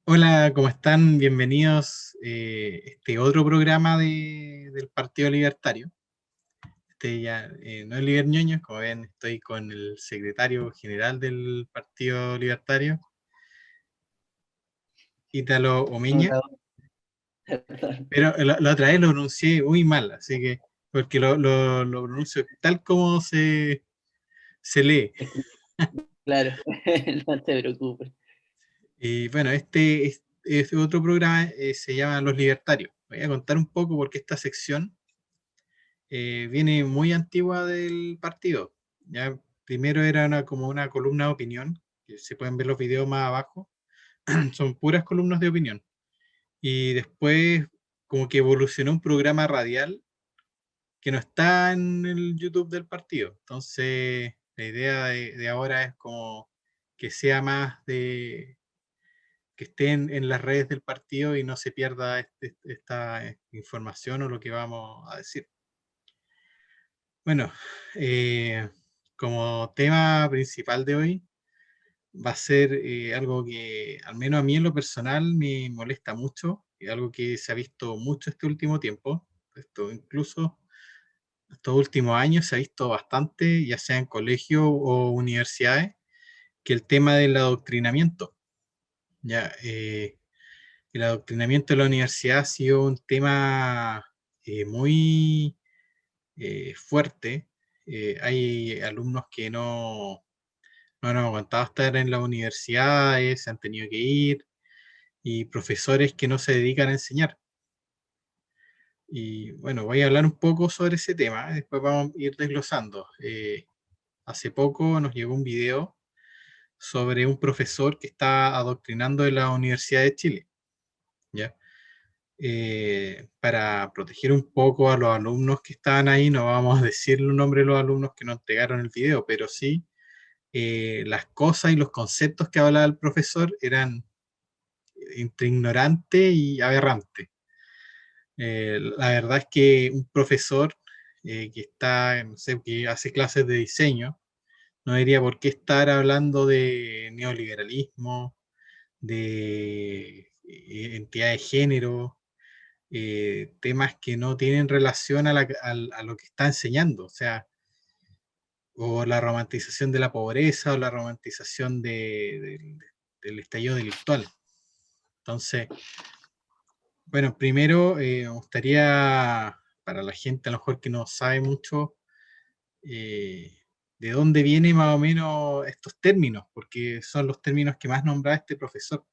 Hola, ¿cómo están? Bienvenidos a este otro programa del Partido Libertario. Este ya no es Liber Ñoño, como ven, estoy con el secretario general del Partido Libertario, Ítalo Omeña, Hola, pero la otra vez lo pronuncié muy mal, así que, porque lo pronuncio tal como se lee. claro, no te preocupes. Y bueno, este otro programa se llama Los Libertarios. Voy a contar un poco porque esta sección viene muy antigua del partido. Ya primero era como una columna de opinión, que se pueden ver los videos más abajo, son puras columnas de opinión. Y después como que evolucionó un programa radial que no está en el YouTube del partido. Entonces la idea de ahora es como que sea más de que esté en las redes del partido y no se pierda esta información o lo que vamos a decir. Bueno, eh, como tema principal de hoy va a ser algo que al menos a mí en lo personal me molesta mucho, y algo que se ha visto mucho este último tiempo, esto incluso estos últimos años se ha visto bastante, ya sea en colegios o universidades, que el tema del adoctrinamiento. Ya, el adoctrinamiento en la universidad ha sido un tema muy fuerte. Hay alumnos que no han aguantado estar en las universidades, se han tenido que ir, y profesores que no se dedican a enseñar. Y bueno, voy a hablar un poco sobre ese tema, después vamos a ir desglosando. Hace poco nos llegó un video sobre un profesor que está adoctrinando en la Universidad de Chile, ¿ya? Para proteger un poco a los alumnos que estaban ahí, no vamos a decir el nombre de los alumnos que nos entregaron el video, pero sí las cosas y los conceptos que hablaba el profesor eran entre ignorante y aberrante. La verdad es que un profesor que está, no sé, que hace clases de diseño, no debería por qué estar hablando de neoliberalismo, de identidad de género, temas que no tienen relación a lo que está enseñando, o sea, o la romantización de la pobreza, o la romantización del estallido delictual. Entonces, bueno, primero me gustaría, para la gente a lo mejor que no sabe mucho, eh, de dónde vienen más o menos estos términos, porque son los términos que más nombraba este profesor.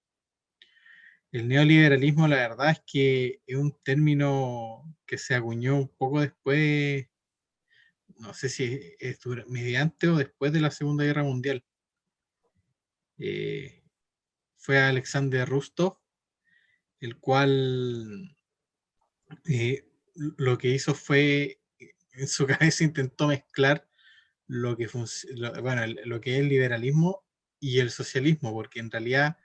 El neoliberalismo, la verdad es que es un término que se acuñó un poco después, no sé si mediante o después de la Segunda Guerra Mundial. Eh, Fue Alexander Rustov, el cual lo que hizo fue, en su cabeza intentó mezclar bueno, lo que es el liberalismo y el socialismo, porque en realidad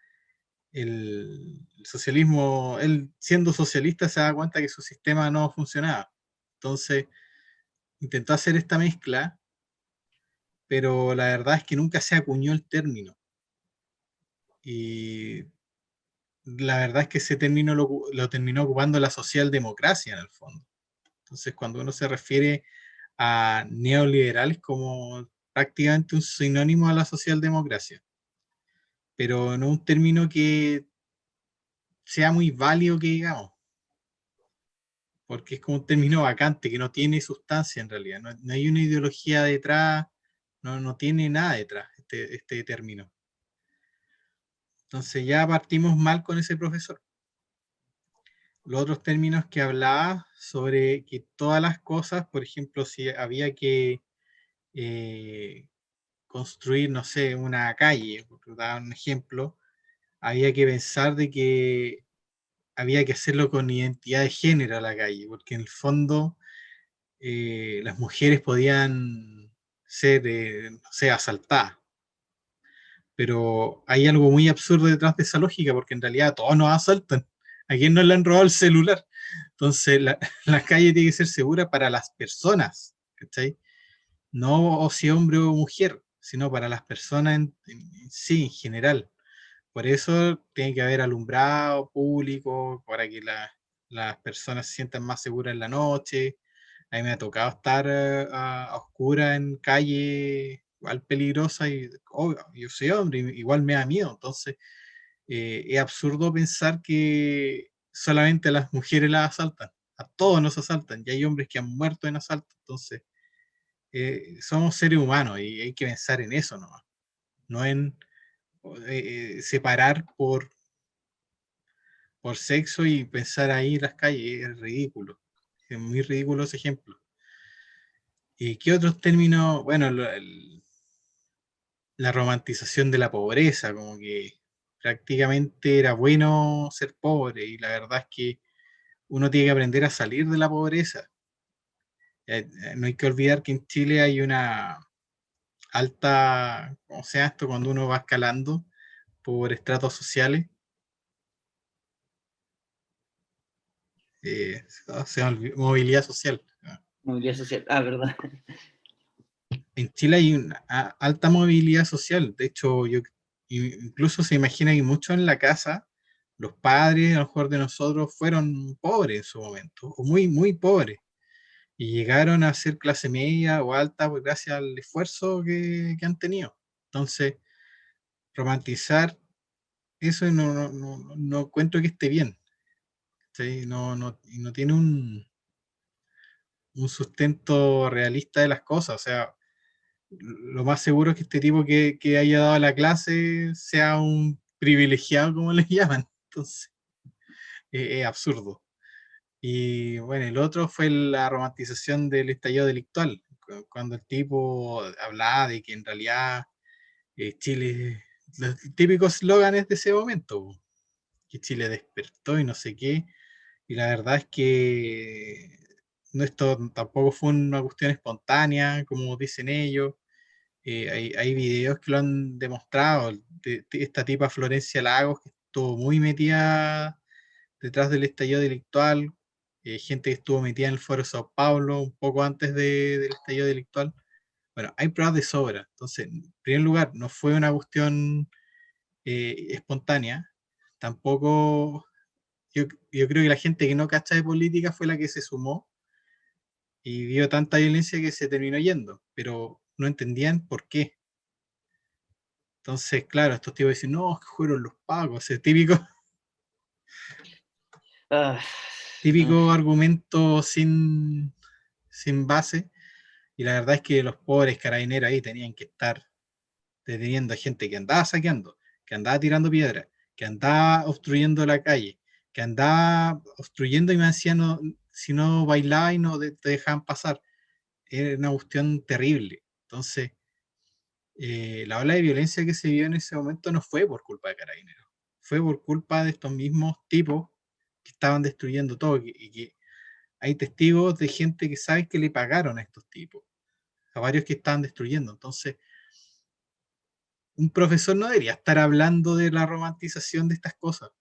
el socialismo, él siendo socialista se da cuenta que su sistema no funcionaba. Entonces intentó hacer esta mezcla, pero la verdad es que nunca se acuñó el término. Y la verdad es que ese término lo terminó ocupando la socialdemocracia en el fondo. Entonces, cuando uno se refiere a neoliberales como prácticamente un sinónimo a la socialdemocracia, pero no un término que sea muy válido que digamos, porque es como un término vacante, que no tiene sustancia en realidad, no hay una ideología detrás, no tiene nada detrás este término. Entonces ya partimos mal con ese profesor. Los otros términos que hablaba sobre que todas las cosas, por ejemplo, si había que eh, construir, no sé, una calle, por dar un ejemplo, había que pensar de que había que hacerlo con identidad de género a la calle, porque en el fondo las mujeres podían ser, no sé, asaltadas. Pero hay algo muy absurdo detrás de esa lógica, porque en realidad todos nos asaltan. ¿A quién no le han robado el celular? Entonces, la calle tiene que ser segura para las personas, ¿cachai? No o si hombre o mujer, sino para las personas en sí, en general. Por eso tiene que haber alumbrado público para que las personas se sientan más seguras en la noche. A mí me ha tocado estar a oscuras en calle igual peligrosa y obvio, yo soy hombre, igual me da miedo. Entonces, es absurdo pensar que solamente a las mujeres las asaltan. A todos nos asaltan. Y hay hombres que han muerto en asalto. Entonces, somos seres humanos y hay que pensar en eso nomás. No en separar por sexo y pensar ahí en las calles. Es ridículo. Es muy ridículo ese ejemplo. ¿Y qué otros términos? Bueno, la romantización de la pobreza, como que prácticamente era bueno ser pobre y la verdad es que uno tiene que aprender a salir de la pobreza. No hay que olvidar que en Chile hay una alta, ¿cómo se llama esto? Cuando uno va escalando por estratos sociales, movilidad social. Movilidad social. Ah, verdad. En Chile hay una alta movilidad social. De hecho, incluso se imagina que muchos en la casa, los padres, a lo mejor de nosotros, fueron pobres en su momento, o muy, muy pobres, y llegaron a ser clase media o alta pues, gracias al esfuerzo que han tenido. Entonces, romantizar eso no encuentro que esté bien. ¿Sí? Y no tiene un sustento realista de las cosas. O sea, lo más seguro es que este tipo que haya dado la clase sea un privilegiado, como le llaman. Entonces, es absurdo. Y bueno, el otro fue la romantización del estallido delictual, cuando el tipo hablaba de que en realidad Chile, los típicos eslóganes de ese momento, que Chile despertó y no sé qué, y la verdad es que no, esto tampoco fue una cuestión espontánea, como dicen ellos. Hay videos que lo han demostrado. De esta tipa Florencia Lagos, que estuvo muy metida detrás del estallido delictual, gente que estuvo metida en el Foro Sao Paulo un poco antes del estallido delictual. Bueno, hay pruebas de sobra. Entonces, en primer lugar, no fue una cuestión espontánea. Tampoco, yo creo que la gente que no cacha de política fue la que se sumó y vio tanta violencia que se terminó yendo, pero no entendían por qué. Entonces, claro, estos tipos dicen, no, es que fueron los pagos, ese Ah, no. típico argumento sin base. Y la verdad es que los pobres carabineros ahí tenían que estar deteniendo a gente que andaba saqueando, que andaba tirando piedras, que andaba obstruyendo la calle, que andaba obstruyendo y me decían, si no bailaba y no te dejaban pasar. Era una cuestión terrible. Entonces, la ola de violencia que se vio en ese momento no fue por culpa de Carabineros, fue por culpa de estos mismos tipos que estaban destruyendo todo y que hay testigos de gente que sabe que le pagaron a estos tipos, a varios que estaban destruyendo. Entonces, un profesor no debería estar hablando de la romantización de estas cosas.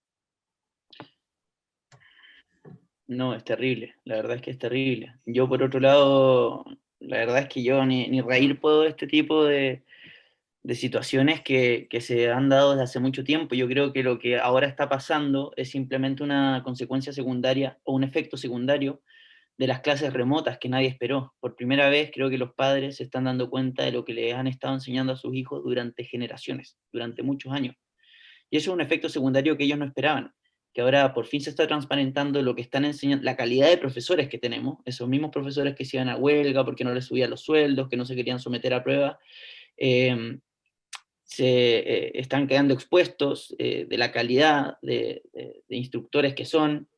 No, es terrible, la verdad es que es terrible. Yo, por otro lado, la verdad es que yo ni reír puedo de este tipo de situaciones que se han dado desde hace mucho tiempo. Yo creo que lo que ahora está pasando es simplemente una consecuencia secundaria o un efecto secundario de las clases remotas que nadie esperó. Por primera vez creo que los padres se están dando cuenta de lo que les han estado enseñando a sus hijos durante generaciones, durante muchos años. Y eso es un efecto secundario que ellos no esperaban, que ahora por fin se está transparentando lo que están enseñando, la calidad de profesores que tenemos, esos mismos profesores que se iban a huelga porque no les subían los sueldos, que no se querían someter a prueba, eh, se están quedando expuestos de la calidad de instructores que son,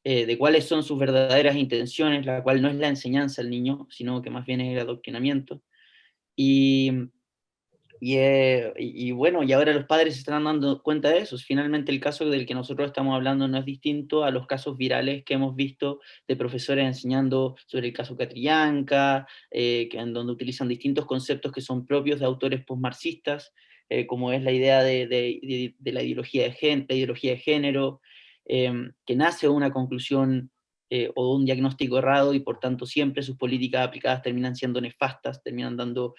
de cuáles son sus verdaderas intenciones, la cual no es la enseñanza al niño, sino que más bien es el adoctrinamiento. Y y bueno, y ahora los padres se están dando cuenta de eso. Finalmente el caso del que nosotros estamos hablando no es distinto a los casos virales que hemos visto de profesores enseñando sobre el caso Catrillanca, en donde utilizan distintos conceptos que son propios de autores postmarxistas, como es la idea de la ideología de género, que nace de una conclusión o de un diagnóstico errado y por tanto siempre sus políticas aplicadas terminan siendo nefastas, terminan dando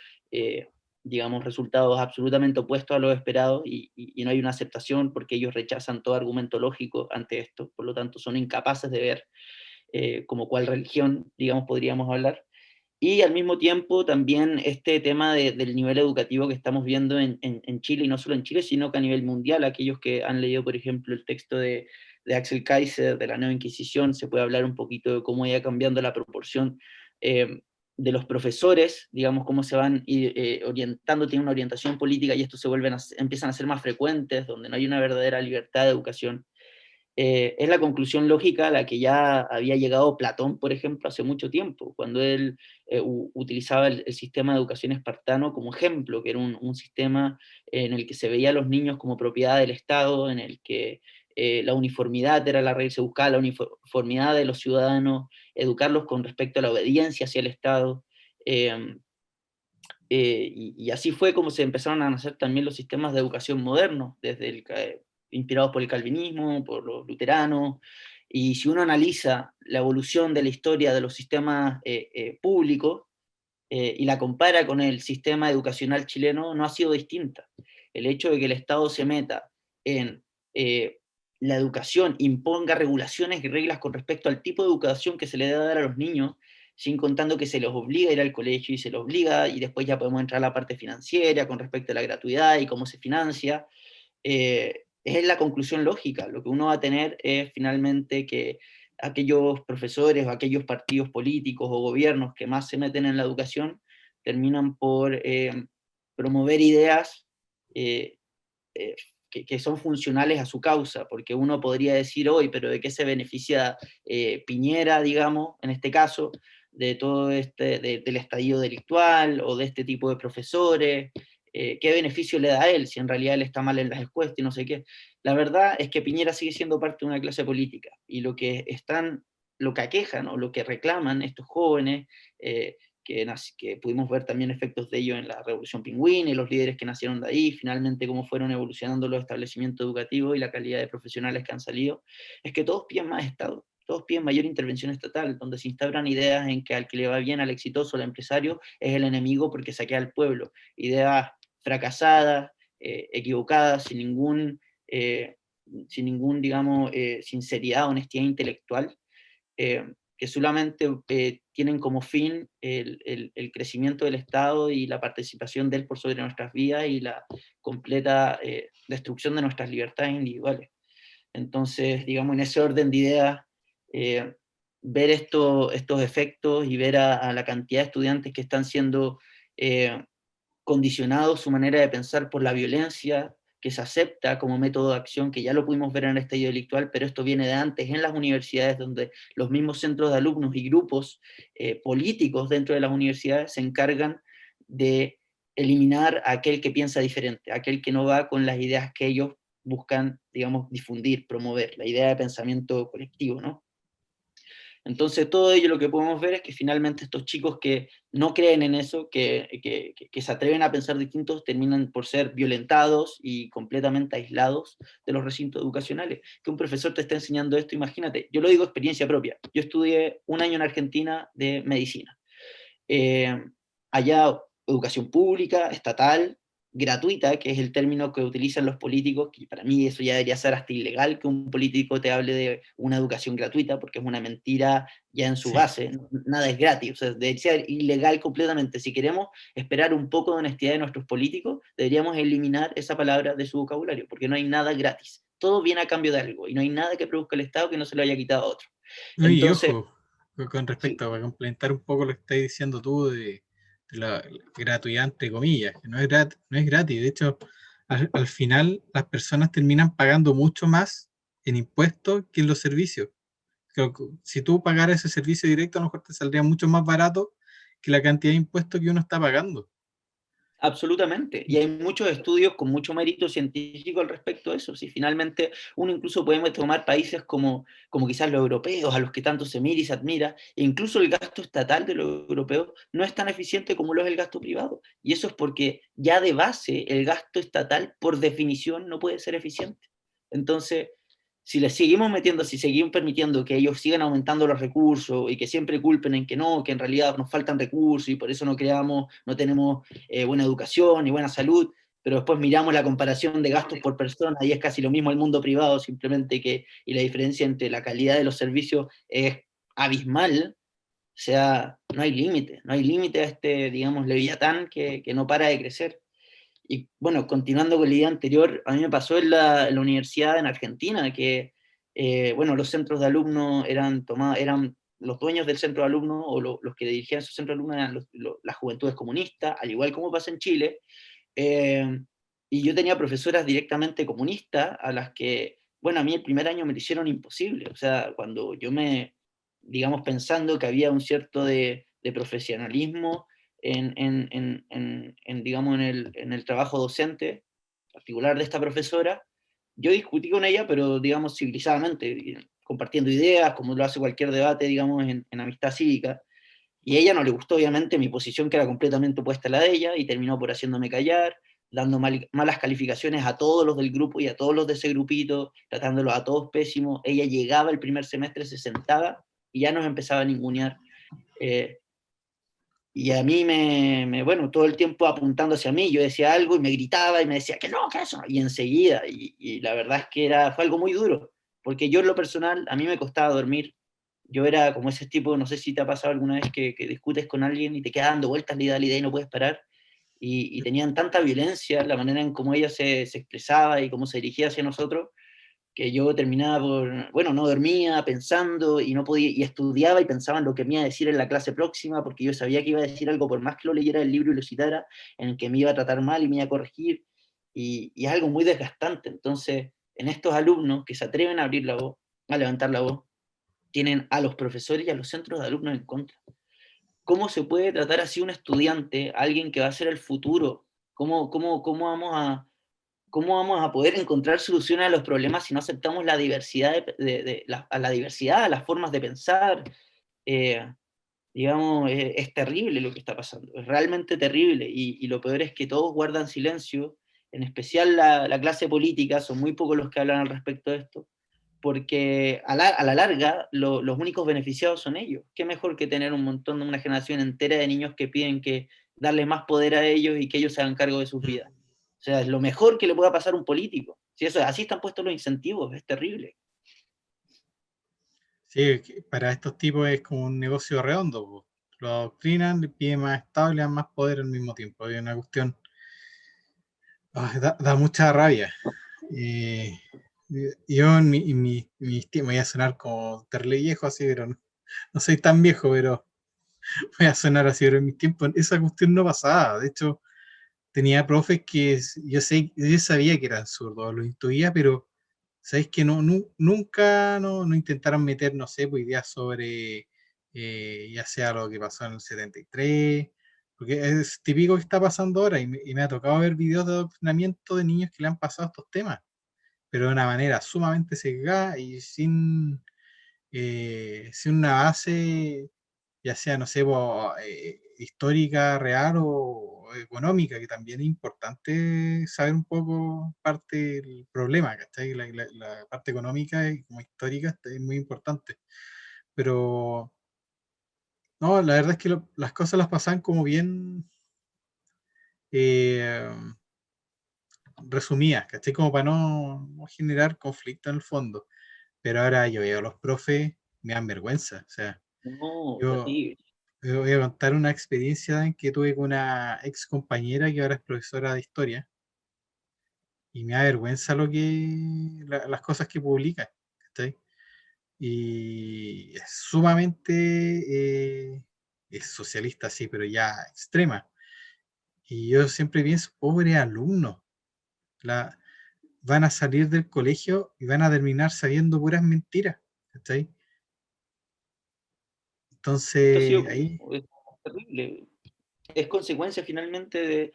digamos, resultados absolutamente opuestos a los esperados y no hay una aceptación porque ellos rechazan todo argumento lógico ante esto, por lo tanto son incapaces de ver como cuál religión, digamos, podríamos hablar. Y al mismo tiempo también este tema del nivel educativo que estamos viendo en Chile, y no solo en Chile, sino que a nivel mundial, aquellos que han leído, por ejemplo, el texto de Axel Kaiser, de la Nueva Inquisición, se puede hablar un poquito de cómo iba cambiando la proporción de los profesores, digamos, cómo se van orientando, tienen una orientación política y estos empiezan a ser más frecuentes, donde no hay una verdadera libertad de educación. Es la conclusión lógica a la que ya había llegado Platón, por ejemplo, hace mucho tiempo, cuando él utilizaba el sistema de educación espartano como ejemplo, que era un sistema en el que se veía a los niños como propiedad del Estado, en el que la uniformidad era la regla, se buscaba la uniformidad de los ciudadanos, educarlos con respecto a la obediencia hacia el Estado. Eh, y así fue como se empezaron a nacer también los sistemas de educación modernos, inspirados por el calvinismo, por los luteranos, y si uno analiza la evolución de la historia de los sistemas públicos y la compara con el sistema educacional chileno, no ha sido distinta. El hecho de que el Estado se meta en la educación, imponga regulaciones y reglas con respecto al tipo de educación que se le debe dar a los niños, sin contando que se los obliga a ir al colegio y se los obliga, y después ya podemos entrar a la parte financiera con respecto a la gratuidad y cómo se financia, es la conclusión lógica. Lo que uno va a tener es finalmente que aquellos profesores o aquellos partidos políticos o gobiernos que más se meten en la educación terminan por promover ideas eh, eh, que son funcionales a su causa, porque uno podría decir hoy, pero ¿de qué se beneficia Piñera, digamos, en este caso, de todo del estallido delictual o de este tipo de profesores? ¿Qué beneficio le da a él si en realidad él está mal en las encuestas y no sé qué? La verdad es que Piñera sigue siendo parte de una clase política y lo que aquejan o lo que reclaman estos jóvenes, que pudimos ver también efectos de ello en la Revolución Pingüina y los líderes que nacieron de ahí, finalmente cómo fueron evolucionando los establecimientos educativos y la calidad de profesionales que han salido, es que todos piden más Estado, todos piden mayor intervención estatal, donde se instauran ideas en que al que le va bien, al exitoso, al empresario, es el enemigo porque saquea al pueblo, ideas fracasadas, equivocadas, eh, sin ningún digamos, sinceridad, honestidad intelectual, que solamente tienen como fin el crecimiento del Estado y la participación de él por sobre nuestras vidas y la completa destrucción de nuestras libertades individuales. Entonces, digamos, en ese orden de ideas, eh, ver estos efectos y ver a la cantidad de estudiantes que están siendo eh, condicionado su manera de pensar por la violencia que se acepta como método de acción, que ya lo pudimos ver en el estallido delictual, pero esto viene de antes en las universidades, donde los mismos centros de alumnos y grupos políticos dentro de las universidades se encargan de eliminar a aquel que piensa diferente, a aquel que no va con las ideas que ellos buscan, digamos, difundir, promover, la idea de pensamiento colectivo, ¿no? Entonces, todo ello lo que podemos ver es que finalmente estos chicos que no creen en eso, que se atreven a pensar distintos, terminan por ser violentados y completamente aislados de los recintos educacionales. Que un profesor te esté enseñando esto, imagínate, yo lo digo experiencia propia. Yo estudié un año en Argentina de medicina. Eh, Allá, educación pública, estatal, gratuita, que es el término que utilizan los políticos, que para mí eso ya debería ser hasta ilegal que un político te hable de una educación gratuita, porque es una mentira ya en su Sí. base, nada es gratis, o sea, debería ser ilegal completamente. Si queremos esperar un poco de honestidad de nuestros políticos, deberíamos eliminar esa palabra de su vocabulario, porque no hay nada gratis. Todo viene a cambio de algo, y no hay nada que produzca el Estado que no se lo haya quitado a otro. No, y Entonces, ojo, con sí, respecto a complementar un poco lo que estás diciendo tú de la gratuidad, entre comillas, que no es gratis. De hecho, al final las personas terminan pagando mucho más en impuestos que en los servicios. Si tú pagaras ese servicio directo, a lo mejor te saldría mucho más barato que la cantidad de impuestos que uno está pagando. absolutamente. Y hay muchos estudios con mucho mérito científico al respecto de eso. Si finalmente uno incluso puede tomar países como quizás los europeos, a los que tanto se mira y se admira, e incluso el gasto estatal de los europeos no es tan eficiente como lo es el gasto privado. Y eso es porque ya de base el gasto estatal, por definición, no puede ser eficiente. Entonces, si les seguimos metiendo, si seguimos permitiendo que ellos sigan aumentando los recursos y que siempre culpen en que no, que en realidad nos faltan recursos y por eso no tenemos buena educación ni buena salud, pero después miramos la comparación de gastos por persona y es casi lo mismo el mundo privado, simplemente y la diferencia entre la calidad de los servicios es abismal. O sea, no hay límite a este, digamos, leviatán que no para de crecer. Y bueno, continuando con la idea anterior, a mí me pasó en la universidad en Argentina, que bueno, los centros de alumnos eran los dueños del centro de alumnos, o los que dirigían esos centros de alumnos eran las juventudes comunistas, al igual como pasa en Chile, eh, y yo tenía profesoras directamente comunistas a las que, bueno, a mí el primer año me lo hicieron imposible, o sea, cuando yo digamos, pensando que había un cierto de profesionalismo digamos, en el trabajo docente particular de esta profesora, yo discutí con ella, pero digamos civilizadamente, compartiendo ideas, como lo hace cualquier debate, digamos, en amistad cívica, y a ella no le gustó obviamente mi posición, que era completamente opuesta a la de ella, y terminó por haciéndome callar, dando malas calificaciones a todos los del grupo y a todos los de ese grupito, tratándolos a todos pésimos. Ella llegaba el primer semestre, se sentaba y ya nos empezaba a ningunear. Eh, y a mí bueno, todo el tiempo apuntando hacia mí, yo decía algo y me gritaba y me decía que no, que eso, y enseguida, y la verdad es que fue algo muy duro, porque yo en lo personal, a mí me costaba dormir, yo era como ese tipo, no sé si te ha pasado alguna vez que discutes con alguien y te queda dando vueltas la idea y no puedes parar, y tenían tanta violencia, la manera en cómo ella se expresaba y cómo se dirigía hacia nosotros, que yo terminaba bueno, no dormía pensando y no podía, y estudiaba y pensaba en lo que me iba a decir en la clase próxima, porque yo sabía que iba a decir algo, por más que lo leyera el libro y lo citara, en el que me iba a tratar mal y me iba a corregir, y es algo muy desgastante. Entonces, en estos alumnos que se atreven a abrir la voz, a levantar la voz, tienen a los profesores y a los centros de alumnos en contra. ¿Cómo se puede tratar así un estudiante, alguien que va a ser el futuro? ¿Cómo vamos a poder encontrar soluciones a los problemas si no aceptamos la diversidad, a la diversidad, a las formas de pensar? Eh, digamos, es terrible lo que está pasando, es realmente terrible, y lo peor es que todos guardan silencio, en especial la clase política, son muy pocos los que hablan al respecto de esto, porque a la larga los únicos beneficiados son ellos. ¿Qué mejor que tener una generación entera de niños que piden que darle más poder a ellos y que ellos se hagan cargo de sus vidas? O sea, es lo mejor que le pueda pasar a un político. Si eso, así están puestos los incentivos, es terrible. Sí, para estos tipos es como un negocio redondo, po. Lo adoctrinan, le piden más estable, dan más poder al mismo tiempo. Es una cuestión, da mucha rabia. Eh, yo voy a sonar como terrible viejo así, pero no soy tan viejo, pero voy a sonar así, pero en mis tiempos esa cuestión no pasaba. De hecho, tenía profes que yo sabía que eran zurdos, lo intuía, pero sabéis que nunca no intentaron meter, no sé, pues, ideas sobre ya sea lo que pasó en el 73, porque es típico que está pasando ahora, y me ha tocado ver videos de adoctrinamiento de niños que le han pasado estos temas, pero de una manera sumamente sesgada y sin una base, ya sea, no sé, histórica, real o económica, que también es importante saber un poco parte del problema, ¿cachai? La parte económica y como histórica es muy importante. Pero no, la verdad es que las cosas las pasan como bien eh, resumidas, ¿cachai? Como para no generar conflicto en el fondo. Pero ahora yo veo a los profes, me dan vergüenza. O sea, No, yo, terrible. yo voy a contar una experiencia en que tuve con una ex compañera que ahora es profesora de historia, y me da vergüenza las cosas que publica, ¿cachai? Y es sumamente es socialista, sí, pero ya extrema. Y yo siempre pienso, pobre alumno, la, van a salir del colegio y van a terminar sabiendo puras mentiras, ¿cachai? Esto ha sido Entonces, ahí, es terrible. Es consecuencia finalmente de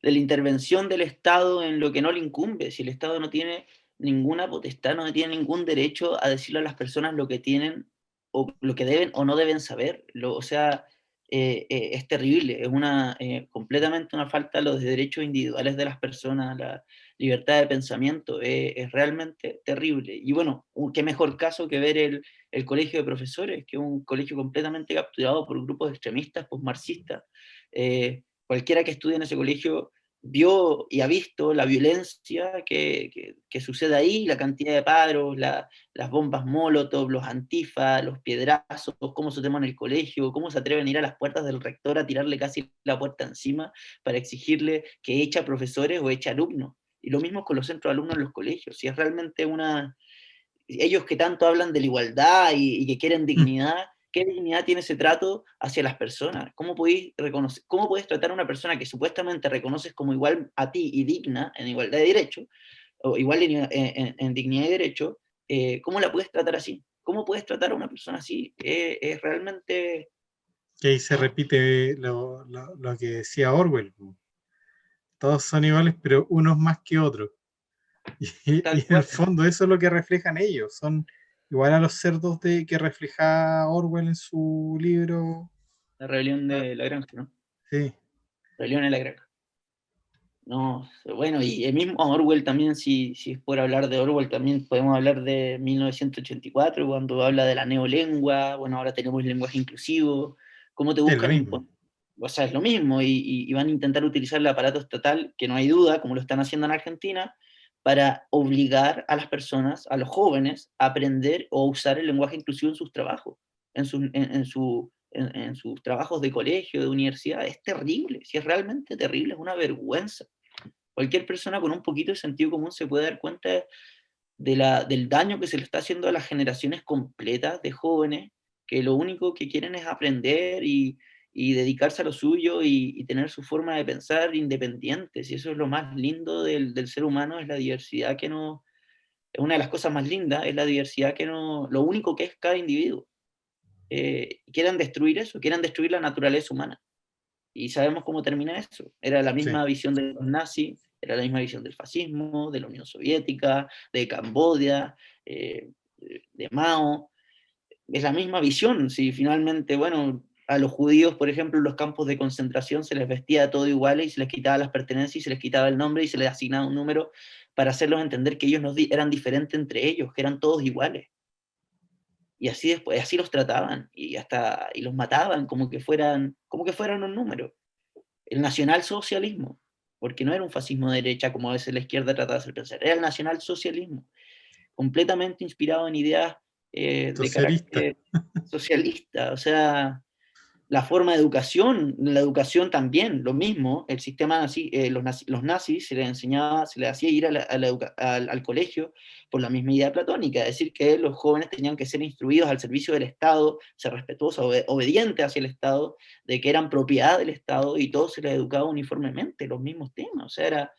la intervención del Estado en lo que no le incumbe. Si el Estado no tiene ninguna potestad, no tiene ningún derecho a decirle a las personas lo que tienen, o lo que deben o no deben saber. O sea, es terrible, es completamente una falta a los derechos individuales de las personas, la libertad de pensamiento, es realmente terrible. Y bueno, qué mejor caso que ver el colegio de profesores, que es un colegio completamente capturado por grupos extremistas, postmarxistas. Cualquiera que estudie en ese colegio vio y ha visto la violencia que sucede ahí, la cantidad de paros, las bombas Molotov, los antifa, los piedrazos, cómo se toman el colegio, cómo se atreven a ir a las puertas del rector a tirarle casi la puerta encima para exigirle que eche a profesores o eche alumnos. Y lo mismo con los centros de alumnos en los colegios. Si es realmente ellos que tanto hablan de la igualdad y que quieren Mm. dignidad, ¿qué dignidad tiene ese trato hacia las personas? ¿Cómo podéis tratar a una persona que supuestamente reconoces como igual a ti y digna, en igualdad de derecho, o igual en dignidad y derecho, ¿cómo la puedes tratar así? ¿Cómo puedes tratar a una persona así? Es realmente Que ahí se repite lo que decía Orwell. Todos son iguales, pero unos más que otros. Y tal en el cual fondo eso es lo que reflejan ellos. Son igual a los cerdos que refleja Orwell en su libro. la rebelión de la granja, ¿no? Sí, Rebelión en la granja. No, bueno, y el mismo Orwell también, si es por hablar de Orwell, también podemos hablar de 1984, cuando habla de la neolengua, bueno, ahora tenemos lenguaje inclusivo, cómo te es lo buscan mismo. imponer, o sea, es lo mismo, y van a intentar utilizar el aparato estatal, que no hay duda, como lo están haciendo en Argentina, para obligar a las personas, a los jóvenes, a aprender o usar el lenguaje inclusivo en sus trabajos, en sus trabajos de colegio, de universidad. Es terrible, si es realmente terrible, es una vergüenza. Cualquier persona con un poquito de sentido común se puede dar cuenta del daño que se le está haciendo a las generaciones completas de jóvenes que lo único que quieren es aprender y dedicarse a lo suyo y tener su forma de pensar independientes. Y eso es lo más lindo del ser humano, es la diversidad que no, es una de las cosas más lindas, es la diversidad que no, lo único que es cada individuo. Quieren destruir eso, quieren destruir la naturaleza humana. Y sabemos cómo termina eso. Era la Sí. misma visión de los nazis, era la misma visión del fascismo, de la Unión Soviética, de Camboya, de Mao. Es la misma visión. Si finalmente, bueno, a los judíos, por ejemplo, en los campos de concentración se les vestía todo igual y se les quitaba las pertenencias y se les quitaba el nombre y se les asignaba un número para hacerlos entender que ellos no eran diferentes entre ellos, que eran todos iguales. Y así después, así los trataban y los mataban como que fueran un número. El nacionalsocialismo, porque no era un fascismo de derecha como a veces la izquierda trata de hacer pensar, era el nacionalsocialismo, completamente inspirado en ideas de Socialista. carácter socialista, o sea, la educación también, lo mismo, el sistema nazi, los nazis se les enseñaba, se les hacía ir al colegio por la misma idea platónica, es decir, que los jóvenes tenían que ser instruidos al servicio del Estado, ser respetuosos, obedientes hacia el Estado, de que eran propiedad del Estado y todo se les educaba uniformemente, los mismos temas, o sea,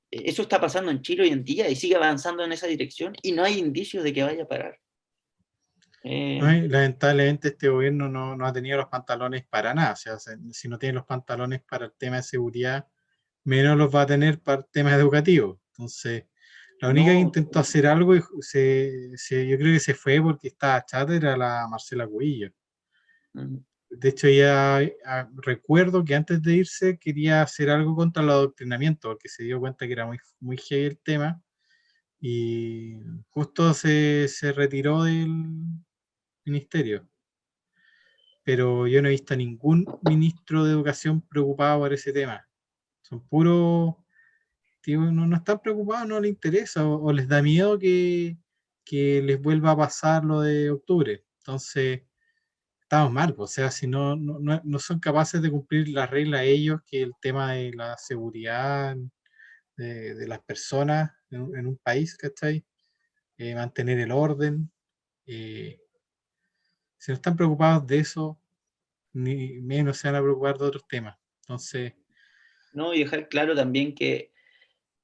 eso está pasando en Chile hoy en día y sigue avanzando en esa dirección y no hay indicios de que vaya a parar. Ay, lamentablemente este gobierno no ha tenido los pantalones para nada. O sea, si no tiene los pantalones para el tema de seguridad, menos los va a tener para el tema educativo. Entonces, la única que No, intentó hacer algo, y yo creo que se fue porque estaba chata, era la Marcela Cubillo. mm, De hecho, ya recuerdo que antes de irse quería hacer algo contra el adoctrinamiento, porque se dio cuenta que era muy heavy el tema, y justo se retiró del ministerio. Pero yo no he visto a ningún ministro de educación preocupado por ese tema. Son puros, tío, no están preocupados, no les interesa, o les da miedo que les vuelva a pasar lo de octubre. Entonces, estamos mal, o sea, si no son capaces de cumplir las reglas ellos, que el tema de la seguridad de las personas en un país, ¿cachai? Mantener el orden. eh, si no están preocupados de eso, ni menos se van a preocupar de otros temas. Entonces, no, y dejar claro también que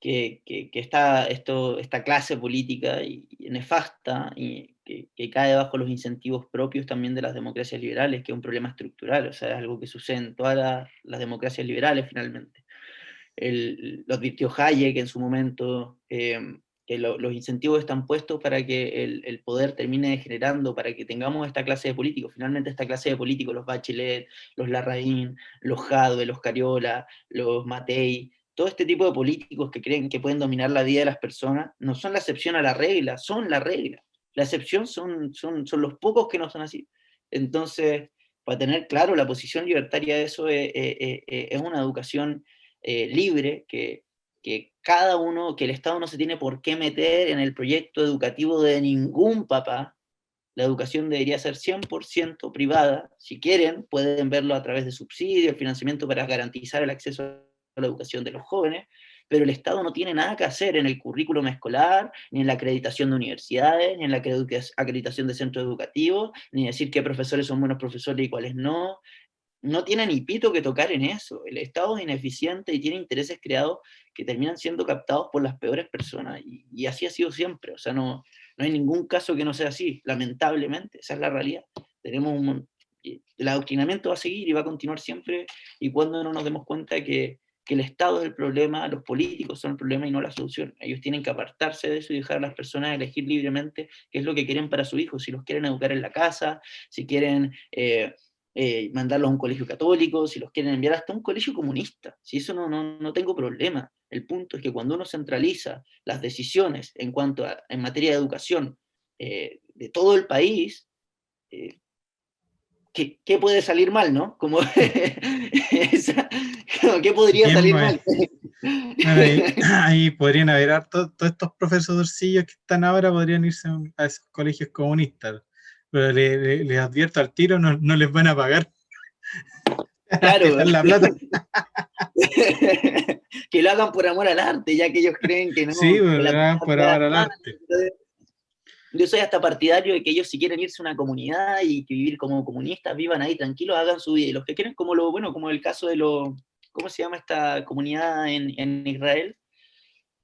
esta clase política y nefasta y que cae bajo los incentivos propios también de las democracias liberales, que es un problema estructural, o sea, es algo que sucede en todas las democracias liberales finalmente. Lo advirtió Hayek en su momento, que los incentivos están puestos para que el poder termine degenerando, para que tengamos esta clase de políticos. Finalmente esta clase de políticos, los Bachelet, los Larraín, los Jadwe, los Cariola, los Matei, todo este tipo de políticos que creen que pueden dominar la vida de las personas, no son la excepción a la regla, son la regla. La excepción son los pocos que no son así. Entonces, para tener claro, la posición libertaria de eso es una educación libre, que cada uno, que el Estado no se tiene por qué meter en el proyecto educativo de ningún papá. La educación debería ser 100% privada. Si quieren, pueden verlo a través de subsidios, el financiamiento para garantizar el acceso a la educación de los jóvenes, pero el Estado no tiene nada que hacer en el currículum escolar, ni en la acreditación de universidades, ni en la acreditación de centros educativos, ni decir qué profesores son buenos profesores y cuáles no. No tiene ni pito que tocar en eso. El Estado es ineficiente y tiene intereses creados que terminan siendo captados por las peores personas. Y así ha sido siempre. O sea, no hay ningún caso que no sea así, lamentablemente. Esa es la realidad. El adoctrinamiento va a seguir y va a continuar siempre, y cuando no nos demos cuenta que el Estado es el problema, los políticos son el problema y no la solución. Ellos tienen que apartarse de eso y dejar a las personas elegir libremente qué es lo que quieren para su hijo, si los quieren educar en la casa, si quieren mandarlos a un colegio católico, si los quieren enviar hasta un colegio comunista. Si eso no tengo problema. El punto es que cuando uno centraliza las decisiones en materia de educación de todo el país, ¿qué puede salir mal, no? ¿Qué podría ¿Quién salir va? mal? Bueno, ahí podrían haber todos estos profesorcillos que están ahora, podrían irse a esos colegios comunistas. Pero les advierto al tiro, no les van a pagar. Claro, Les dan la plata. que lo hagan por amor al arte, ya que ellos creen que Sí, no, pues, que la por amor al arte. Yo soy hasta partidario de que ellos, si quieren irse a una comunidad y que vivir como comunistas, vivan ahí tranquilos, hagan su vida. Y los que quieren, como el caso de ¿cómo se llama esta comunidad en Israel?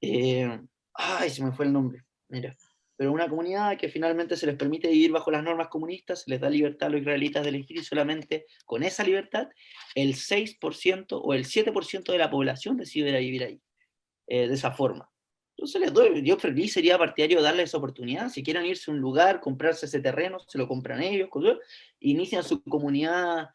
Ay, se me fue el nombre, mira. Pero una comunidad que finalmente se les permite vivir bajo las normas comunistas, se les da libertad a los israelitas de elegir, y solamente con esa libertad el 6% o el 7% de la población decide ir a vivir ahí, de esa forma. Entonces yo feliz sería partidario de darles esa oportunidad. Si quieren irse a un lugar, comprarse ese terreno, se lo compran ellos, inician su comunidad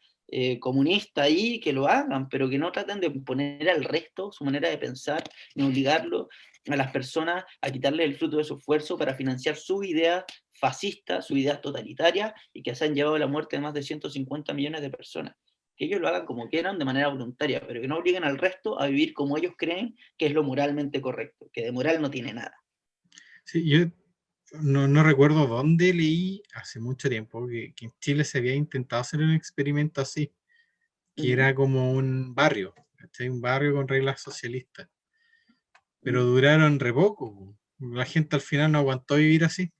comunista ahí, que lo hagan, pero que no traten de imponer al resto su manera de pensar, ni obligarlo a las personas a quitarle el fruto de su esfuerzo para financiar sus ideas fascistas, sus ideas totalitarias, y que se han llevado a la muerte de más de 150 millones de personas. Que ellos lo hagan como quieran, de manera voluntaria, pero que no obliguen al resto a vivir como ellos creen que es lo moralmente correcto, que de moral no tiene nada. Sí, yo no recuerdo dónde leí hace mucho tiempo que en Chile se había intentado hacer un experimento así, que era como un barrio, ¿cachai? Un barrio con reglas socialistas. Pero duraron re poco. La gente al final no aguantó vivir así.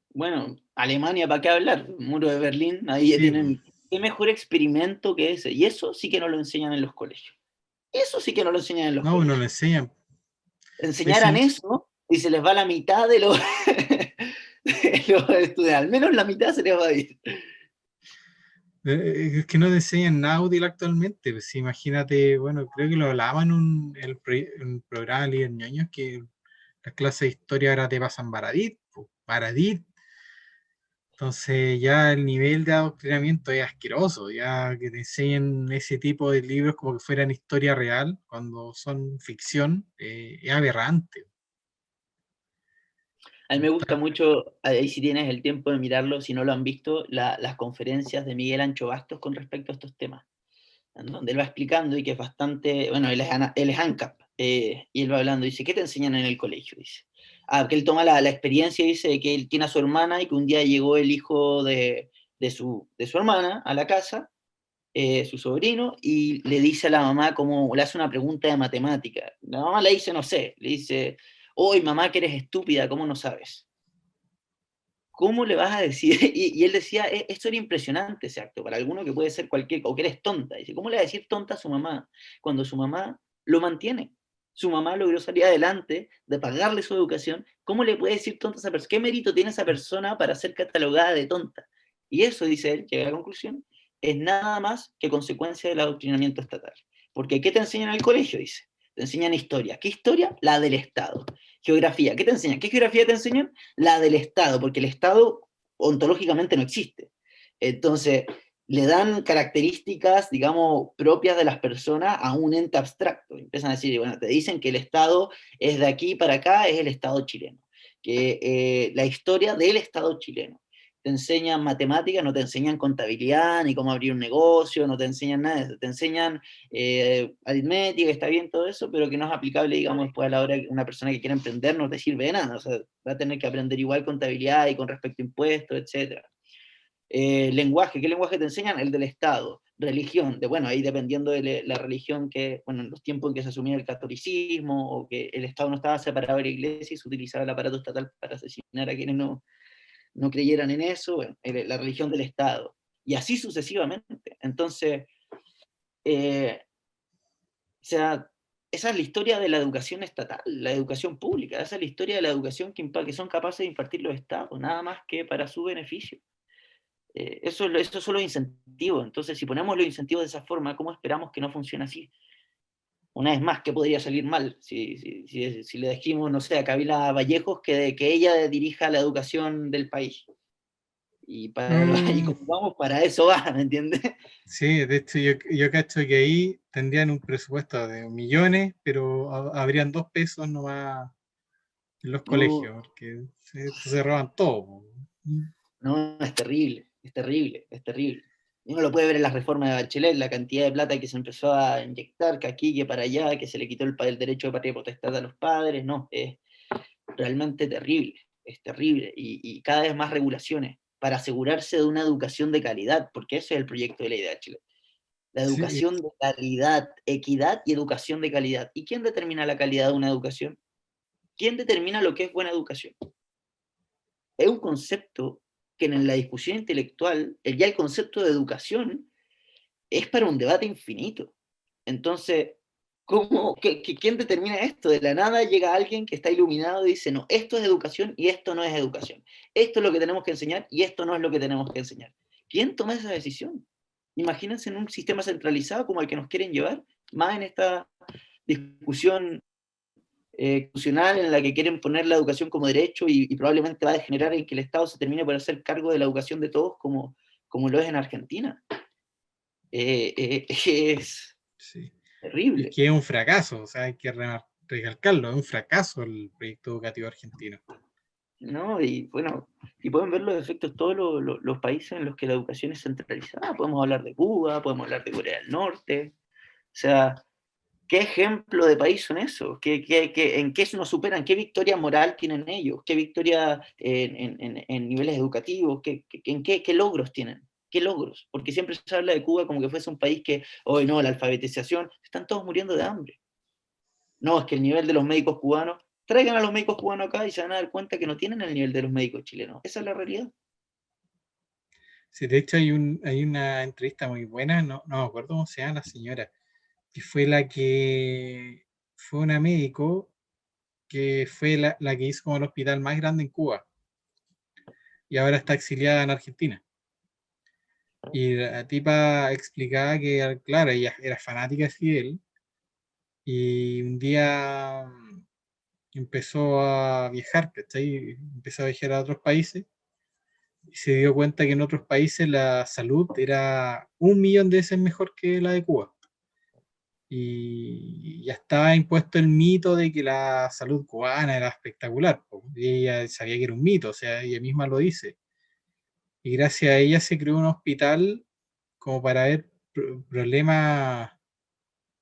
Bueno, Alemania, ¿para qué hablar? El muro de Berlín, ahí ya Sí, tienen. ¿Qué mejor experimento que ese? Y eso sí que no lo enseñan en los colegios. Eso sí que no lo enseñan en los no, no lo colegios. enseñan. Enseñaran eso y se les va la mitad de los, de los estudiantes. Al menos la mitad se les va a ir. Es que no te enseñan nada útil actualmente. Pues, imagínate, bueno, creo que lo hablaban en un programa de Líder Ñoños, que las clases de historia ahora te pasan Baradit, pues, Baradit. Entonces ya el nivel de adoctrinamiento es asqueroso, ya que te enseñen ese tipo de libros como que fueran historia real, cuando son ficción, es aberrante. A mí me gusta mucho, ahí si tienes el tiempo de mirarlo, si no lo han visto, las conferencias de Miguel Ancho Bastos con respecto a estos temas, en donde él va explicando y que es bastante, bueno, él es ANCAP, y él va hablando, dice, ¿qué te enseñan en el colegio? Dice, que él toma la experiencia, dice, de que él tiene a su hermana y que un día llegó el hijo de su hermana a la casa, su sobrino, y le dice a la mamá, como le hace una pregunta de matemática. La mamá le dice, no sé, le dice, hoy mamá que eres estúpida, ¿cómo no sabes? ¿Cómo le vas a decir? Y él decía, esto era impresionante ese acto, para alguno que puede ser cualquier, o que eres tonta. Dice, ¿cómo le va a decir tonta a su mamá cuando su mamá lo mantiene? Su mamá logró salir adelante de pagarle su educación. ¿Cómo le puede decir tonta a esa persona? ¿Qué mérito tiene esa persona para ser catalogada de tonta? Y eso, dice él, llega a la conclusión, es nada más que consecuencia del adoctrinamiento estatal. Porque ¿qué te enseñan en el colegio? Dice, Te enseñan historia. ¿Qué historia? La del Estado. Geografía. ¿Qué te enseñan? ¿Qué geografía te enseñan? La del Estado, porque el Estado ontológicamente no existe. Entonces, le dan características, digamos, propias de las personas a un ente abstracto. Empiezan a decir, bueno, te dicen que el Estado es de aquí para acá, es el Estado chileno. Que la historia del Estado chileno. Te enseñan matemáticas, no te enseñan contabilidad, ni cómo abrir un negocio, no te enseñan nada de eso. Te enseñan aritmética, está bien todo eso, pero que no es aplicable, digamos, después a la hora que una persona que quiera emprender no te sirve de nada. O sea, va a tener que aprender igual contabilidad y con respecto a impuestos, etcétera. Lenguaje, ¿qué lenguaje te enseñan? El del Estado. Religión, bueno, ahí dependiendo de la religión que, bueno, en los tiempos en que se asumía el catolicismo o que el Estado no estaba separado de la iglesia y se utilizaba el aparato estatal para asesinar a quienes no creyeran en eso, bueno, la religión del Estado. Y así sucesivamente. Entonces, o sea, esa es la historia de la educación estatal, la educación pública, esa es la historia de la educación que son capaces de impartir los estados, nada más que para su beneficio. Eso son los incentivos. Entonces, si ponemos los incentivos de esa forma, ¿cómo esperamos que no funcione así? Una vez más, ¿qué podría salir mal? Si le dijimos, no sé, a Kabila Vallejos que ella dirija la educación del país. Y como vamos, para eso va, ¿me entiendes? Sí, de hecho yo cacho que ahí tendrían un presupuesto de millones, pero habrían 2 pesos nomás en los No, colegios, porque se roban todo. no, es terrible, es terrible, es terrible. Y uno lo puede ver en las reformas de Bachelet, la cantidad de plata que se empezó a inyectar, que aquí, que para allá, que se le quitó el derecho de patria potestad a los padres, no, es realmente terrible, es terrible. Y cada vez más regulaciones para asegurarse de una educación de calidad, porque ese es el proyecto de ley de Bachelet. La Sí, educación de calidad, equidad y educación de calidad. ¿Y quién determina la calidad de una educación? ¿Quién determina lo que es buena educación? Es un concepto que en la discusión intelectual, ya el concepto de educación es para un debate infinito. Entonces, ¿quién determina esto? De la nada llega alguien que está iluminado y dice, no, esto es educación y esto no es educación. Esto es lo que tenemos que enseñar y esto no es lo que tenemos que enseñar. ¿Quién toma esa decisión? Imagínense en un sistema centralizado como el que nos quieren llevar, más en esta discusión constitucional en la que quieren poner la educación como derecho y probablemente va a degenerar en que el Estado se termine por hacer cargo de la educación de todos como lo es en Argentina. Es sí. Y terrible, que es un fracaso, o sea, hay que recalcarlo, es un fracaso el proyecto educativo argentino. ¿no? Y bueno, y pueden ver los efectos todos los países en los que la educación es centralizada. Podemos hablar de Cuba, podemos hablar de Corea del Norte. O sea, ¿qué ejemplo de país son esos? ¿En qué nos superan? ¿Qué victoria moral tienen ellos? ¿Qué victoria en niveles educativos? ¿En qué logros tienen? ¿Qué logros? Porque siempre se habla de Cuba como que fuese un país que, hoy no, la alfabetización, están todos muriendo de hambre. No, es que el nivel de los médicos cubanos, traigan a los médicos cubanos acá y se van a dar cuenta que no tienen el nivel de los médicos chilenos. Esa es la realidad. Sí, de hecho hay una entrevista muy buena, no me acuerdo cómo se llama la señora, que fue la que fue una médico que fue la que hizo como el hospital más grande en Cuba y ahora está exiliada en Argentina. Y la tipa explicaba que, claro, ella era fanática de Fidel y un día empezó a viajar, ¿cachai? Empezó a viajar a otros países y se dio cuenta que en otros países la salud era 1 millón de veces mejor que la de Cuba. Y ya estaba impuesto el mito de que la salud cubana era espectacular, po. Y ella sabía que era un mito, o sea, ella misma lo dice. Y gracias a ella se creó un hospital como para ver problemas,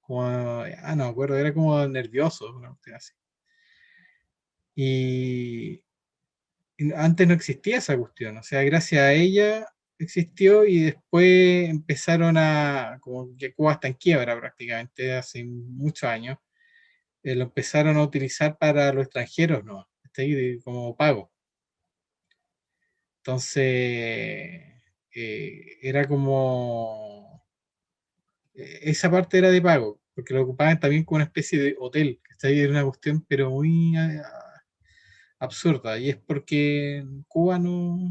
como, no me acuerdo, era como nervioso, ¿no? Así. Y antes no existía esa cuestión, o sea, gracias a ella existió y después empezaron como que Cuba está en quiebra prácticamente hace muchos años, lo empezaron a utilizar para los extranjeros, ¿no? Está ahí como pago. Entonces, era como, esa parte era de pago, porque lo ocupaban también como una especie de hotel, que está ahí, era una cuestión, pero muy absurda, y es porque en Cuba no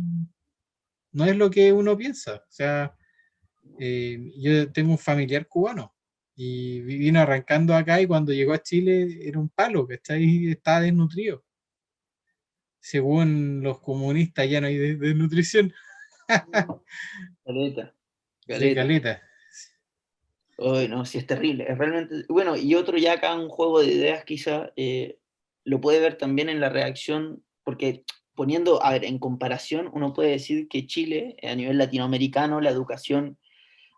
es lo que uno piensa. O sea, yo tengo un familiar cubano Y vino arrancando acá y cuando llegó a Chile era un palo, ¿cachai? Estaba desnutrido. Según los comunistas ya no hay desnutrición. Caleta, Sí, caleta. caleta. Ay, no, sí es terrible, es realmente, bueno, y otro ya acá un juego de ideas quizá lo puede ver también en la reacción, porque poniendo, a ver, en comparación, uno puede decir que Chile, a nivel latinoamericano, la educación,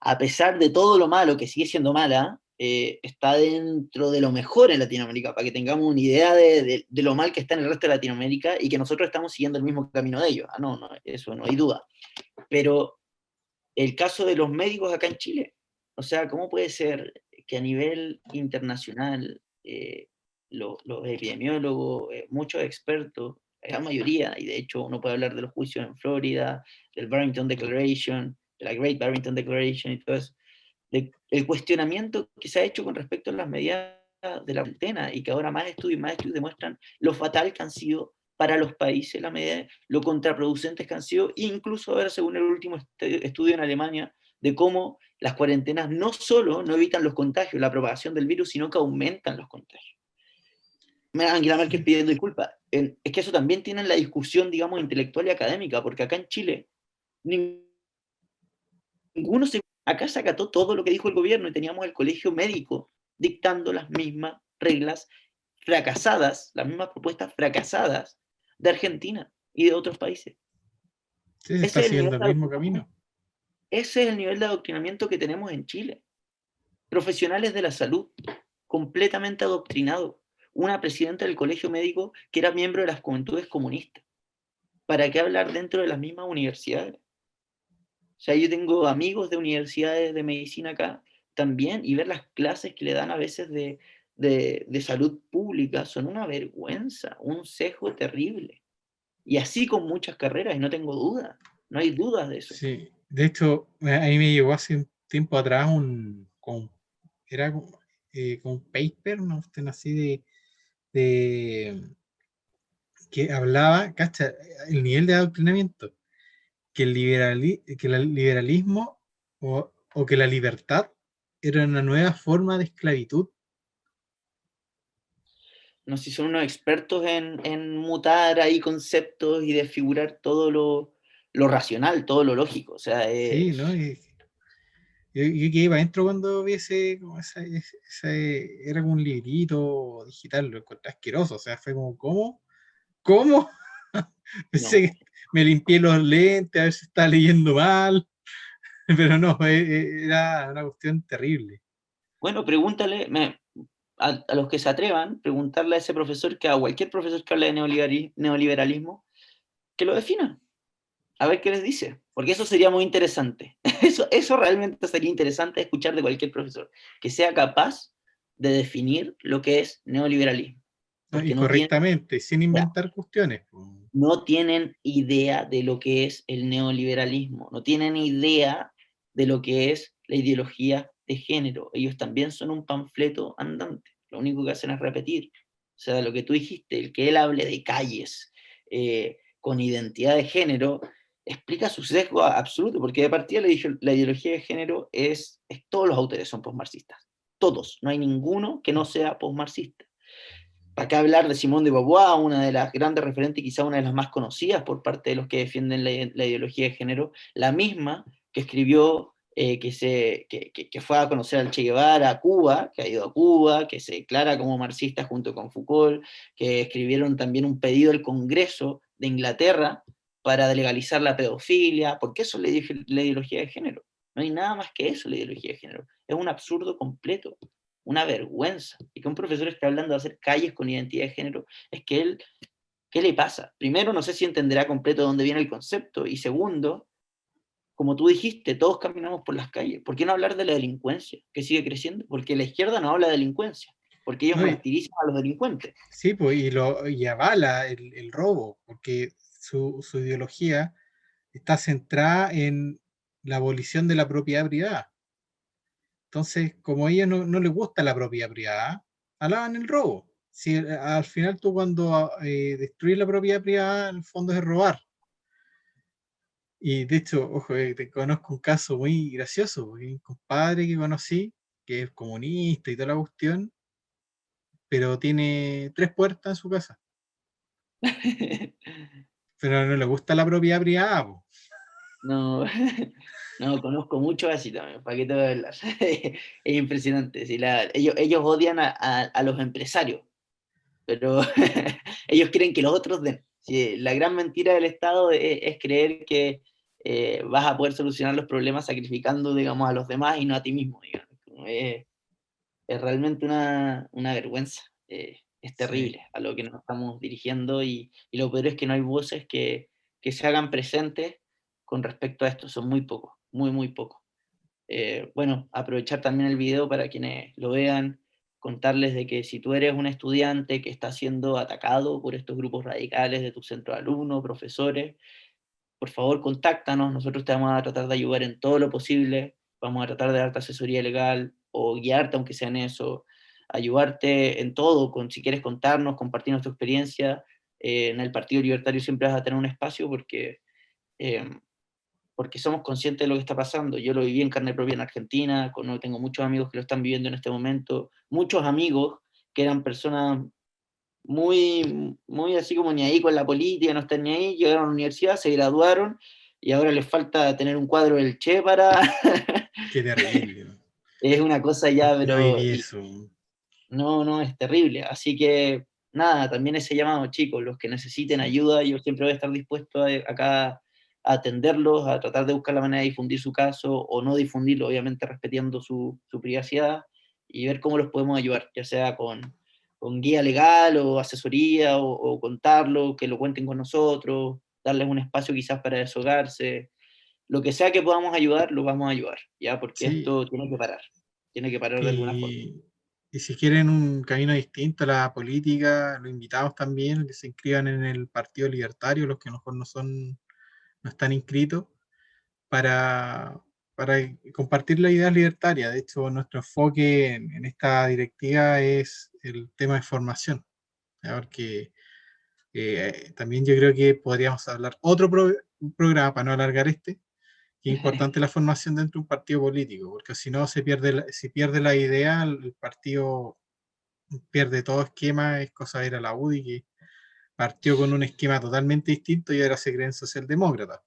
a pesar de todo lo malo, que sigue siendo mala, está dentro de lo mejor en Latinoamérica, para que tengamos una idea de lo mal que está en el resto de Latinoamérica y que nosotros estamos siguiendo el mismo camino de ellos. Ah, no, no, eso no hay duda. Pero el caso de los médicos acá en Chile. O sea, ¿cómo puede ser que a nivel internacional los epidemiólogos, muchos expertos, la mayoría, y de hecho uno puede hablar de los juicios en Florida, del Barrington Declaration, de la Great Barrington Declaration y todo eso, el cuestionamiento que se ha hecho con respecto a las medidas de la cuarentena y que ahora más estudios demuestran lo fatal que han sido para los países la medida, lo contraproducentes que han sido, incluso ahora según el último estudio en Alemania, de cómo las cuarentenas no solo no evitan los contagios, la propagación del virus, sino que aumentan los contagios. Angela Merkel Sí, pidiendo disculpas. Es que eso también tiene en la discusión, digamos, intelectual y académica, porque acá en Chile ninguno se, acá se acató todo lo que dijo el gobierno y teníamos el colegio médico dictando las mismas reglas fracasadas, las mismas propuestas fracasadas de Argentina y de otros países. sí, se está Ese es el nivel siguiendo el de mismo adoctrinamiento, camino. ese es el nivel de adoctrinamiento que tenemos en Chile. Profesionales de la salud completamente adoctrinados. Una presidenta del colegio médico que era miembro de las juventudes comunistas. ¿Para qué hablar dentro de las mismas universidades? O sea, yo tengo amigos de universidades de medicina acá también y ver las clases que le dan a veces de salud pública son una vergüenza, un sesgo terrible. Y así con muchas carreras, y no tengo dudas, no hay dudas de eso. Sí, de hecho, a mí me llegó hace un tiempo atrás era como un paper, ¿no? Así de que hablaba, cacha, el nivel de adoctrinamiento, que el liberalismo o que la libertad era una nueva forma de esclavitud. No sé si son unos expertos en mutar ahí conceptos y desfigurar todo lo racional, todo lo lógico. O sea, Sí, ¿no? Y yo quedé para adentro cuando vi era como un librito digital, lo encontré asqueroso, o sea, fue como, ¿cómo? ¿Cómo? Pensé no. que me limpié los lentes, a ver si estaba leyendo mal, pero no, era una cuestión terrible. Bueno, pregúntale, a los que se atrevan, preguntarle a ese profesor, que a cualquier profesor que hable de neoliberalismo, que lo defina, a ver qué les dice, porque eso sería muy interesante. Eso realmente sería interesante escuchar de cualquier profesor, que sea capaz de definir lo que es neoliberalismo, ¿No? Y porque no tienen, correctamente, sin inventar cuestiones. no tienen idea de lo que es el neoliberalismo, no tienen idea de lo que es la ideología de género. Ellos también son un panfleto andante, lo único que hacen es repetir. O sea, lo que tú dijiste, el que él hable de calles con identidad de género, explica su sesgo absoluto, porque de partida la ideología de género todos los autores son postmarxistas, todos, no hay ninguno que no sea postmarxista. Acá hablar de Simone de Beauvoir, una de las grandes referentes, quizá una de las más conocidas por parte de los que defienden la ideología de género, la misma que escribió, que fue a conocer al Che Guevara a Cuba, que ha ido a Cuba, que se declara como marxista junto con Foucault, que escribieron también un pedido al Congreso de Inglaterra para legalizar la pedofilia, porque eso es la ideología de género. No hay nada más que eso, la ideología de género. Es un absurdo completo, una vergüenza. Y que un profesor esté hablando de hacer calles con identidad de género, es que él, ¿qué le pasa? Primero, no sé si entenderá completo de dónde viene el concepto. Y segundo, como tú dijiste, todos caminamos por las calles. ¿Por qué no hablar de la delincuencia, que sigue creciendo? Porque la izquierda no habla de delincuencia, porque ellos ¿No? martirizan a los delincuentes. Sí, pues, y avala el robo, porque su ideología está centrada en la abolición de la propiedad privada. Entonces, como a ellos no les gusta la propiedad privada, alaban el robo. Si al final tú cuando destruyes la propiedad privada, en el fondo es robar. Y de hecho, ojo, te conozco un caso muy gracioso, porque un compadre que conocí, que es comunista y toda la cuestión, pero tiene 3 puertas en su casa. Pero no le gusta la propiedad privada, po. No, no, conozco mucho así también, ¿para qué te voy a hablar? Es impresionante. Sí, ellos odian a los empresarios, pero ellos creen que los otros den. Sí, la gran mentira del Estado es creer que vas a poder solucionar los problemas sacrificando, digamos, a los demás y no a ti mismo, digamos. Es realmente una vergüenza. Es Sí, terrible a lo que nos estamos dirigiendo y lo peor es que no hay voces que se hagan presentes con respecto a esto. Son muy pocos, muy, muy pocos. Bueno, aprovechar también el video para quienes lo vean, contarles de que si tú eres un estudiante que está siendo atacado por estos grupos radicales de tu centro de alumnos, profesores, por favor contáctanos, nosotros te vamos a tratar de ayudar en todo lo posible, vamos a tratar de darte asesoría legal o guiarte aunque sea en eso, ayudarte en todo, si quieres contarnos, compartirnos tu experiencia, en el Partido Libertario siempre vas a tener un espacio eh, porque somos conscientes de lo que está pasando. Yo lo viví en carne propia en Argentina, tengo muchos amigos que lo están viviendo en este momento, muchos amigos que eran personas muy, muy así como ni ahí con la política, no están ni ahí, llegaron a la universidad, se graduaron y ahora les falta tener un cuadro del Che para... qué terrible, ¿no? Es una cosa ya, No pero viví eso. no, no, es terrible. Así que nada, también ese llamado, chicos, los que necesiten Sí. ayuda, yo siempre voy a estar dispuesto acá a atenderlos, a tratar de buscar la manera de difundir su caso o no difundirlo, obviamente respetando su privacidad y ver cómo los podemos ayudar, ya sea con guía legal o asesoría o contarlo, que lo cuenten con nosotros, darles un espacio quizás para deshogarse, lo que sea que podamos ayudar, los vamos a ayudar, ¿ya? Porque Sí, esto tiene que parar de alguna forma. y si quieren un camino distinto a la política, los invitados también que se inscriban en el Partido Libertario, los que a lo mejor no están inscritos, para, para compartir la idea libertaria. De hecho, nuestro enfoque en esta directiva es el tema de formación, ¿ya? Porque también yo creo que podríamos hablar un programa para no alargar este, que es importante la formación dentro de un partido político, porque si no si pierde la idea, el partido pierde todo esquema. Es cosa de ir a la UDI, que partió con un esquema totalmente distinto y ahora se creen socialdemócratas.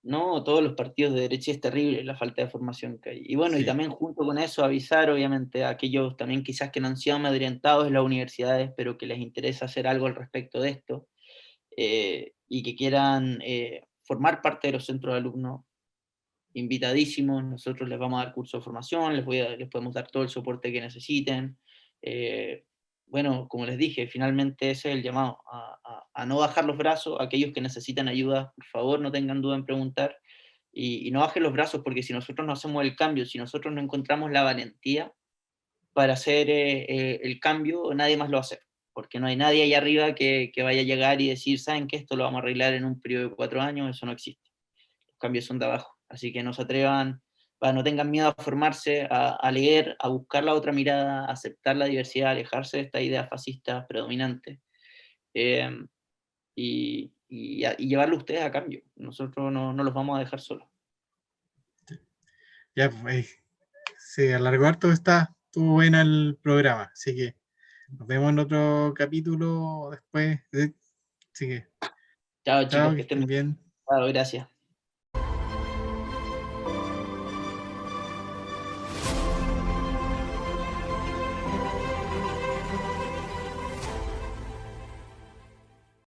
No, todos los partidos de derecha es terrible la falta de formación que hay. Y bueno, y Sí, también junto con eso avisar obviamente a aquellos también quizás que no han sido amedrentados en las universidades, pero que les interesa hacer algo al respecto de esto, y que quieran formar parte de los centros de alumnos, invitadísimos, nosotros les vamos a dar curso de formación, les podemos dar todo el soporte que necesiten. Eh, bueno, como les dije, finalmente ese es el llamado, a no bajar los brazos, a aquellos que necesitan ayuda, por favor no tengan duda en preguntar, y no bajen los brazos porque si nosotros no hacemos el cambio, si nosotros no encontramos la valentía para hacer el cambio, nadie más lo va a hacer, porque no hay nadie ahí arriba que vaya a llegar y decir, ¿saben que esto lo vamos a arreglar en un periodo de 4 años? Eso no existe. Los cambios son de abajo. Así que no se atrevan, no tengan miedo a formarse, a leer, a buscar la otra mirada, a aceptar la diversidad, alejarse de esta idea fascista predominante, eh, y llevarlo ustedes a cambio. Nosotros no los vamos a dejar solos. ya pues, se alargó harto, estuvo buena el programa, así que nos vemos en otro capítulo después. Así que, Chao chao, chicos, que que estén estén muy bien. bien. Chao, gracias.